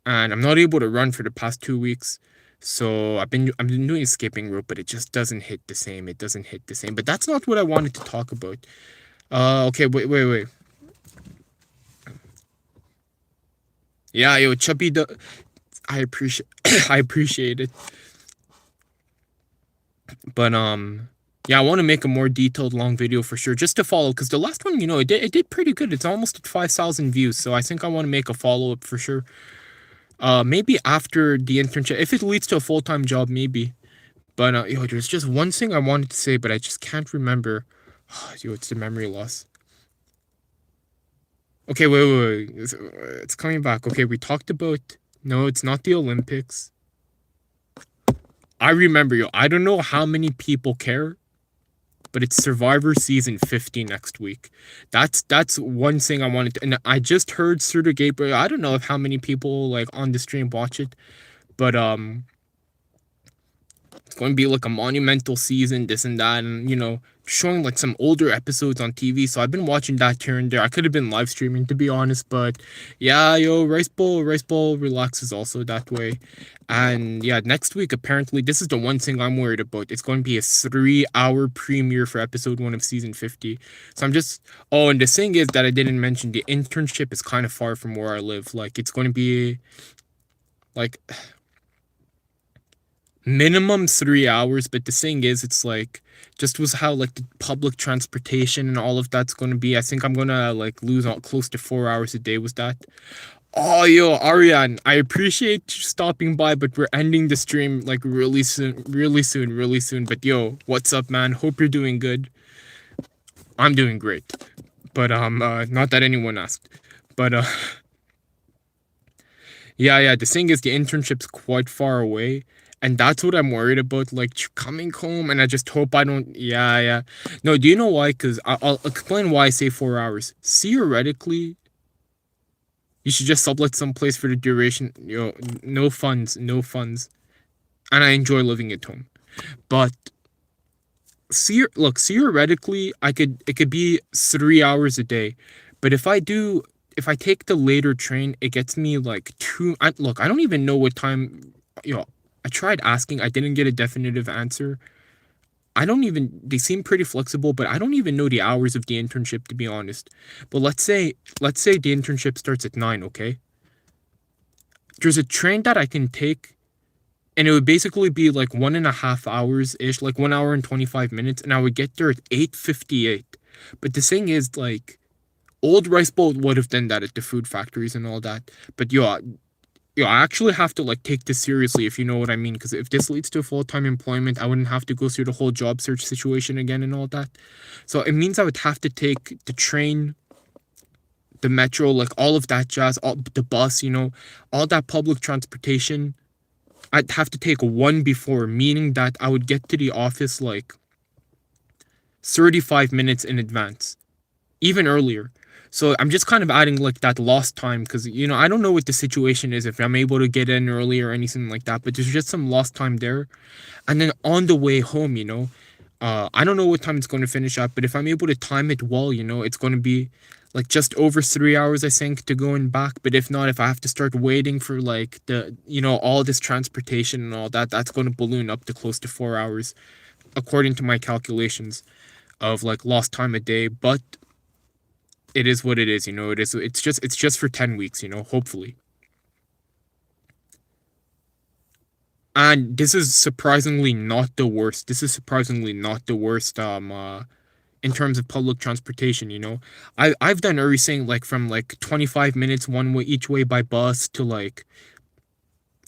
Speaker 1: and I'm not able to run for the past 2 weeks. So I've been doing skipping rope, but it just doesn't hit the same. It doesn't hit the same. But that's not what I wanted to talk about. Okay, wait. Yeah, yo, chubby. I appreciate, I appreciate it. But yeah, I want to make a more detailed long video for sure, just to follow, because the last one, it did pretty good. It's almost at 5,000 views, so I think I want to make a follow up for sure. Maybe after the internship, if it leads to a full time job, maybe. But there's just one thing I wanted to say, but I just can't remember. Yo, it's the memory loss. Okay, wait. It's coming back. Okay, we talked about. No, it's not the Olympics. I remember, yo. I don't know how many people care, but it's Survivor season 50 next week. That's one thing I wanted to, and I just heard Surta Gabriel. I don't know if how many people like on the stream watch it, but it's going to be like a monumental season, this and that, and showing like some older episodes on TV. So I've been watching that here and there. I could have been live streaming to be honest, but yeah, yo, Rice Bowl relaxes also that way. And yeah, next week apparently this is the one thing I'm worried about. It's going to be a 3 hour premiere for episode 1 of season 50. So I'm just and the thing is that I didn't mention, the internship is kind of far from where I live. Like it's going to be like minimum 3 hours, but the thing is, it's like just was how like the public transportation and all of that's going to be. I think I'm gonna like lose close to 4 hours a day with that. Oh, yo, Ariane, I appreciate you stopping by, but we're ending the stream like really soon, really soon, really soon. But yo, what's up, man? Hope you're doing good. I'm doing great, but not that anyone asked, but yeah. The thing is, the internship's quite far away, and that's what I'm worried about. Like coming home, and I just hope I don't. Yeah. No, do you know why? Because I'll explain why I say 4 hours. Theoretically, you should just sublet someplace for the duration. No funds, no funds, and I enjoy living at home. But theoretically, it could be 3 hours a day, but if I take the later train, it gets me like two. Look, I don't even know what time. I tried asking, I didn't get a definitive answer. I don't even. They seem pretty flexible, but I don't even know the hours of the internship to be honest. But let's say the internship starts at 9. Okay, there's a train that I can take, and it would basically be like 1.5 hours ish, like 1 hour and 25 minutes, and I would get there at 8:58. But the thing is, like, old Rice Bowl would have done that at the food factories and all that. But I actually have to like take this seriously, if you know what I mean. Because if this leads to full-time employment, I wouldn't have to go through the whole job search situation again and all that. So it means I would have to take the train, the metro, like all of that jazz, all the bus, all that public transportation. I'd have to take one before, meaning that I would get to the office like 35 minutes in advance, even earlier. So I'm just kind of adding like that lost time because I don't know what the situation is, if I'm able to get in early or anything like that, but there's just some lost time there. And then on the way home, I don't know what time it's going to finish up, but if I'm able to time it well, it's going to be like just over 3 hours, I think, to go and back. But if not, if I have to start waiting for like all this transportation and all that, that's going to balloon up to close to 4 hours, according to my calculations of like lost time a day. But it is what it is, it is. It's just for 10 weeks, hopefully. And this is surprisingly not the worst. This is surprisingly not the worst. In terms of public transportation, I've done everything like from like 25 minutes one way each way by bus to like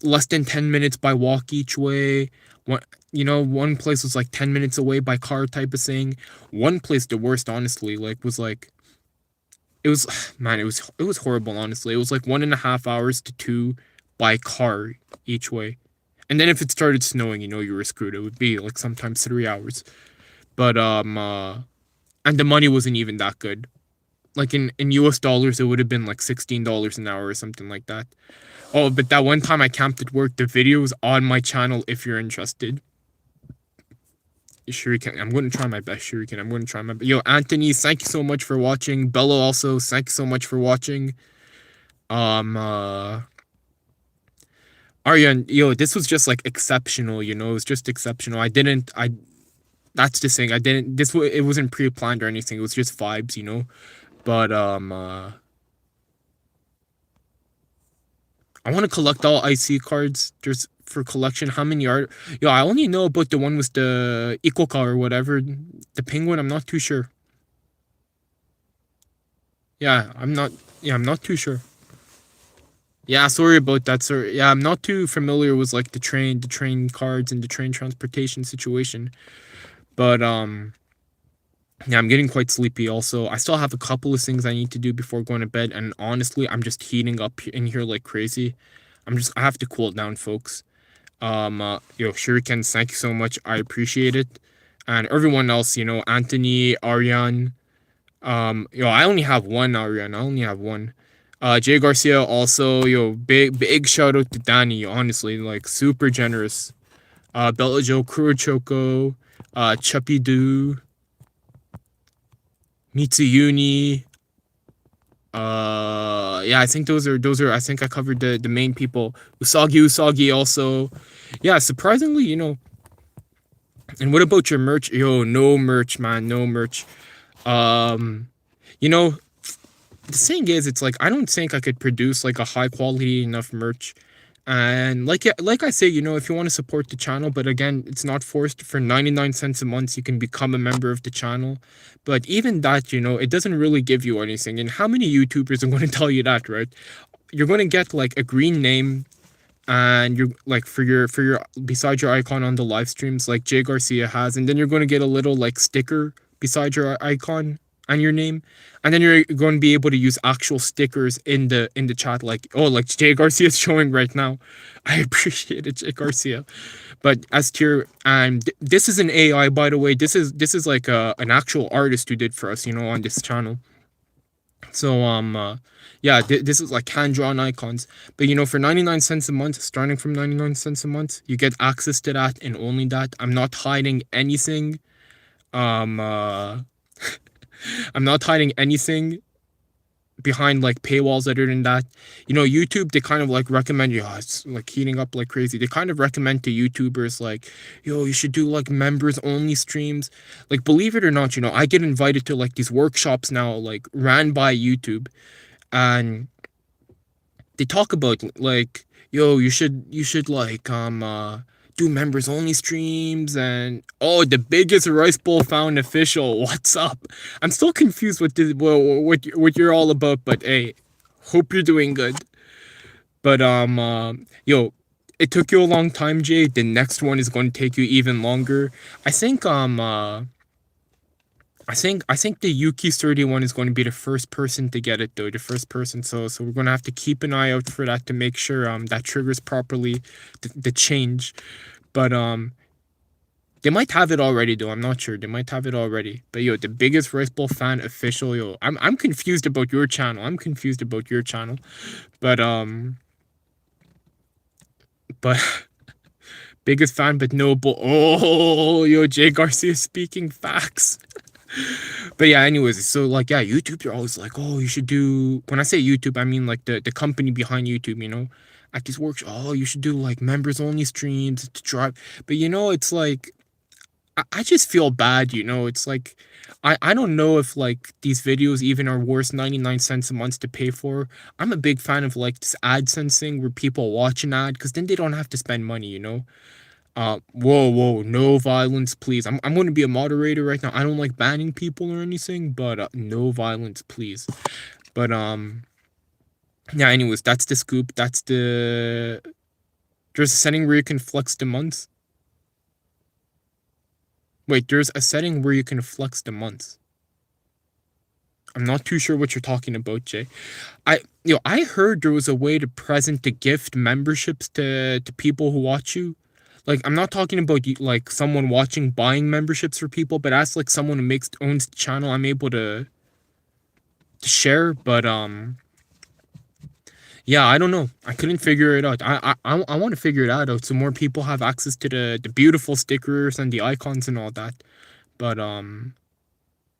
Speaker 1: less than 10 minutes by walk each way. One place was like 10 minutes away by car type of thing. One place, the worst, honestly, like was like It was man, it was horrible, honestly. It was like 1.5 hours to two by car each way. And then if it started snowing, you were screwed. It would be like sometimes 3 hours. But and the money wasn't even that good. Like in US dollars, it would have been like $16 an hour or something like that. Oh, but that one time I camped at work, the video is on my channel if you're interested. Shuriken, I'm going to try my best, Shuriken. I'm going to try my best. Yo, Anthony, thank you so much for watching. Bella also, thank you so much for watching. Um, uh, Aryan, yo, this was just like exceptional, it was just exceptional. That's the thing. It wasn't pre-planned or anything. It was just vibes, But, I want to collect all IC cards. There's for collection. How many are? Yo, I only know about the one with the Ikoka or whatever. The penguin. I'm not too sure. Yeah, I'm not. Yeah, I'm not too sure. Yeah, sorry about that, sir. Yeah, I'm not too familiar with like the train cards and the train transportation situation. But yeah, I'm getting quite sleepy. Also, I still have a couple of things I need to do before going to bed, and honestly, I'm just heating up in here like crazy. I have to cool down, folks. Yo, Shuriken, thank you so much. I appreciate it. And everyone else, Anthony, Ariane. I only have one, Ariane. I only have one. Jay Garcia also, big shout out to Danny, honestly, like super generous. Bella Joe, Kurochoko, Chuppy Doo, Mitsuyuni. Yeah, I think those are I think I covered the main people. Usagi also. Yeah, surprisingly, and what about your merch? Yo, no merch, man, no merch. Um, you know, the thing is, it's like I don't think I could produce like a high quality enough merch. And like I say, if you want to support the channel, but again, it's not forced. For 99 cents a month, you can become a member of the channel. But even that, it doesn't really give you anything. And how many YouTubers are going to tell you that, right? You're going to get like a green name, and you're like for your beside your icon on the live streams like Jay Garcia has, and then you're going to get a little like sticker beside your icon and your name, and then you're going to be able to use actual stickers in the chat, like, oh, like Jay Garcia is showing right now. I appreciate it, Jay Garcia. But as to your this is an AI, by the way. This is like an actual artist who did for us, on this channel. So yeah, this is like hand drawn icons. But for 99 cents a month, starting from 99 cents a month, you get access to that and only that. I'm not hiding anything. Um I'm not hiding anything behind like paywalls other than that. YouTube, they kind of like recommend you, it's like heating up like crazy. They kind of recommend to YouTubers like, yo, you should do like members only streams. Like, believe it or not, I get invited to like these workshops now, like ran by YouTube, and they talk about like, yo, you should like do members only streams. And oh, the biggest rice bowl found official. What's up? I'm still confused what you're all about, but hey, hope you're doing good. But yo, it took you a long time, Jay. The next one is going to take you even longer. I think I think the Yuki 31 is going to be the first person to get it, though. The first person. So we're gonna have to keep an eye out for that to make sure that triggers properly the change. But they might have it already, though. I'm not sure. They might have it already. But yo, the biggest Rice Bowl fan official, yo. I'm confused about your channel. I'm confused about your channel. But but biggest fan, but no bull. Oh, yo, Jay Garcia speaking facts. But yeah, anyways, so like, yeah, YouTube, you're always like, oh, you should do. When I say YouTube, I mean like the company behind YouTube, at these workshops. Oh, you should do like members only streams to drive. But it's like, I just feel bad, It's like, I don't know if like these videos even are worth 99 cents a month to pay for. I'm a big fan of like this AdSense thing where people watch an ad because then they don't have to spend money. Whoa, no violence, please. I'm going to be a moderator right now. I don't like banning people or anything, but no violence, please. But yeah. Anyways, that's the scoop. There's a setting where you can flex the months. Wait, there's a setting where you can flex the months. I'm not too sure what you're talking about, Jay. I heard there was a way to gift memberships to people who watch you. Like, I'm not talking about like someone watching buying memberships for people, but as like someone who owns the channel, I'm able to share. But yeah, I don't know. I couldn't figure it out. I want to figure it out so more people have access to the beautiful stickers and the icons and all that. But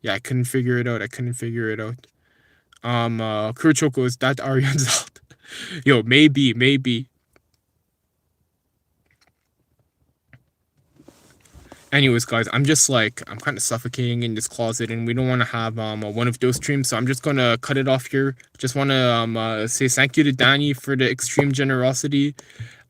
Speaker 1: yeah, I couldn't figure it out. I couldn't figure it out. Kurochoko, is that Ariane's out? Yo, maybe. Anyways, guys, I'm kind of suffocating in this closet, and we don't want to have one of those streams, so I'm just gonna cut it off here. Just want to say thank you to Danny for the extreme generosity,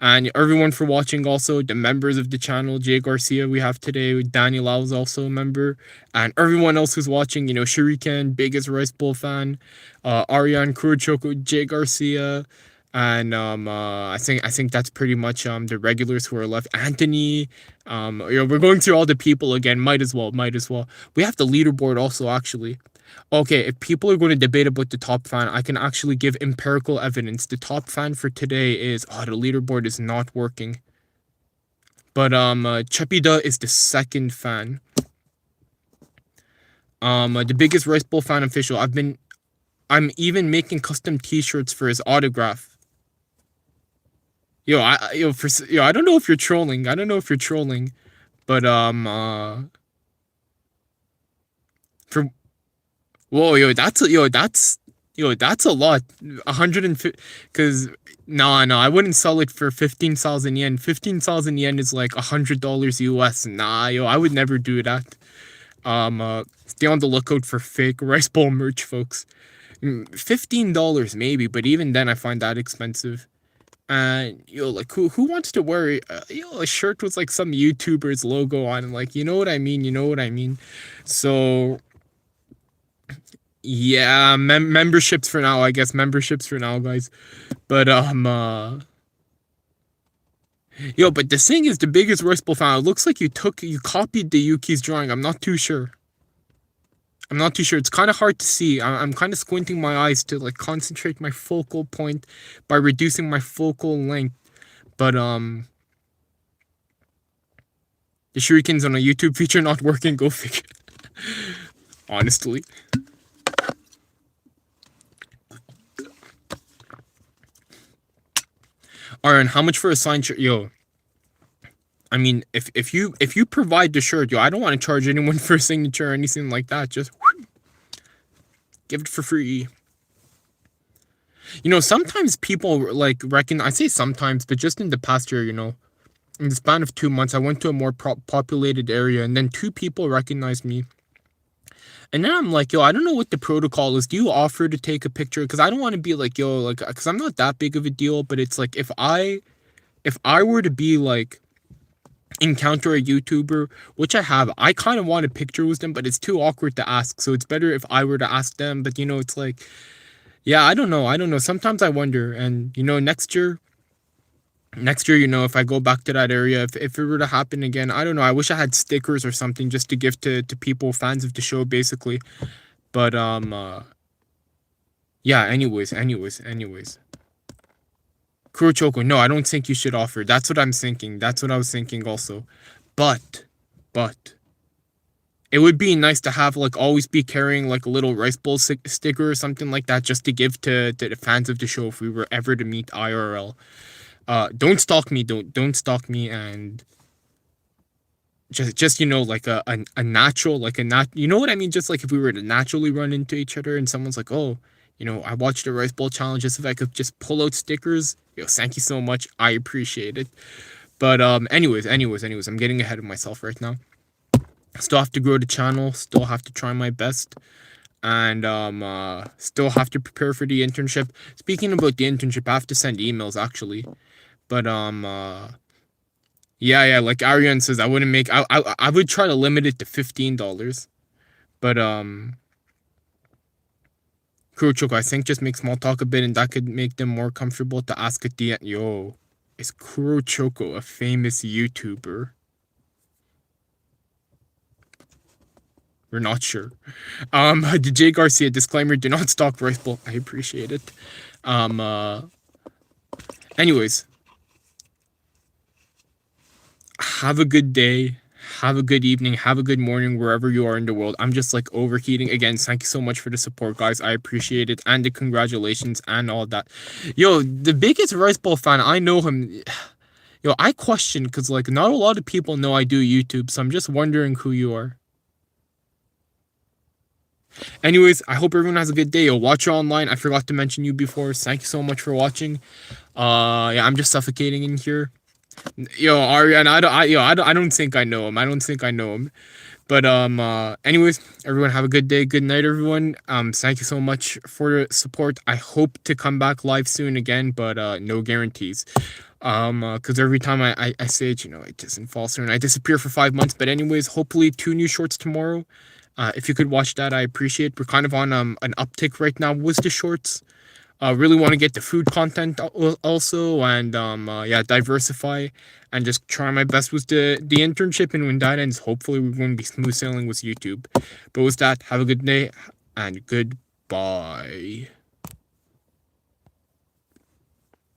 Speaker 1: and everyone for watching. Also, the members of the channel, Jay Garcia, we have today. Danny Lau is also a member, and everyone else who's watching. You know, Shuriken, biggest Rice Bowl fan, Ariane Kurochoko, Jay Garcia. And I think that's pretty much the regulars who are left. Anthony, we're going through all the people again. Might as well. We have the leaderboard also, actually. Okay, if people are going to debate about the top fan, I can actually give empirical evidence. The top fan for today is the leaderboard is not working. But Chepida is the second fan. The biggest Rice Bowl fan official. I'm even making custom T-shirts for his autograph. I don't know if you're trolling. But for whoa, that's a lot. 150, because no, I wouldn't sell it for 15,000 yen. 15,000 yen is like $100 US. Nah, I would never do that. Stay on the lookout for fake Rice Bowl merch, folks. $15 maybe, but even then I find that expensive. And like who wants to wear a shirt with like some YouTuber's logo on it? Like, you know what I mean. So yeah, memberships for now, I guess. Memberships for now, guys. But but the thing is, the biggest Royce Bowl fan, it looks like you copied the Yuki's drawing. I'm not too sure. It's kind of hard to see. I'm kind of squinting my eyes to like concentrate my focal point by reducing my focal length. But the shurikens on a YouTube feature not working. Go figure. Honestly. Alright, how much for a signed shirt? Yo, I mean, if you provide the shirt, I don't want to charge anyone for a signature or anything like that. Just give it for free. Sometimes people like reckon. I say sometimes, but just in the past year, in the span of 2 months, I went to a more populated area, and then 2 people recognized me. And then I'm like, I don't know what the protocol is. Do you offer to take a picture? Because I don't want to be like, because I'm not that big of a deal. But it's like if I were to be like encounter a YouTuber, which I have, I kind of want a picture with them, but it's too awkward to ask. So it's better if I were to ask them. But it's like, yeah, I don't know. Sometimes I wonder. And next year, if I go back to that area, if it were to happen again, I don't know. I wish I had stickers or something just to give to people, fans of the show, basically. But yeah. Anyways. Kurochoko, no, I don't think you should offer. That's what I'm thinking. That's what I was thinking also. But it would be nice to have like always be carrying like a little Rice Bowl sticker or something like that, just to give to the fans of the show if we were ever to meet IRL. Don't stalk me. Don't stalk me. And just like a natural, like you know what I mean? Just like if we were to naturally run into each other and someone's like, oh, I watched the Rice Bowl challenge. Just if I could just pull out stickers, thank you so much. I appreciate it. But anyways, I'm getting ahead of myself right now. Still have to grow the channel. Still have to try my best. And still have to prepare for the internship. Speaking about the internship, I have to send emails actually. But yeah, like Ariane says, I wouldn't make. I would try to limit it to $15. But Kurochoko, I think just make small talk a bit, and that could make them more comfortable to ask at the end. Yo, is Kurochoko a famous YouTuber? We're not sure. J Garcia disclaimer: do not stalk Rice Bowl. I appreciate it. Um. Anyways, have a good day. Have a good evening. Have a good morning wherever you are in the world. I'm just like overheating again. Thank you so much for the support, guys. I appreciate it, and the congratulations and all that. Yo, the biggest Rice Bowl fan. I know him. Yo, I question because like not a lot of people know I do YouTube, so I'm just wondering who you are. Anyways, I hope everyone has a good day. Yo, watch you online. I forgot to mention you before. Thank you so much for watching. Yeah, I'm just suffocating in here. Yo, Ariane, I don't think I know him. I don't think I know him. But anyways, everyone have a good day. Good night, everyone. Thank you so much for the support. I hope to come back live soon again, but no guarantees. Because every time I say it, it doesn't fall through and I disappear for 5 months. But anyways, hopefully 2 new shorts tomorrow. If you could watch that, I appreciate it. We're kind of on an uptick right now with the shorts. Really want to get the food content also, and yeah, diversify and just try my best with the internship. And when that ends, hopefully we're going to be smooth sailing with YouTube. But with that, have a good day and goodbye.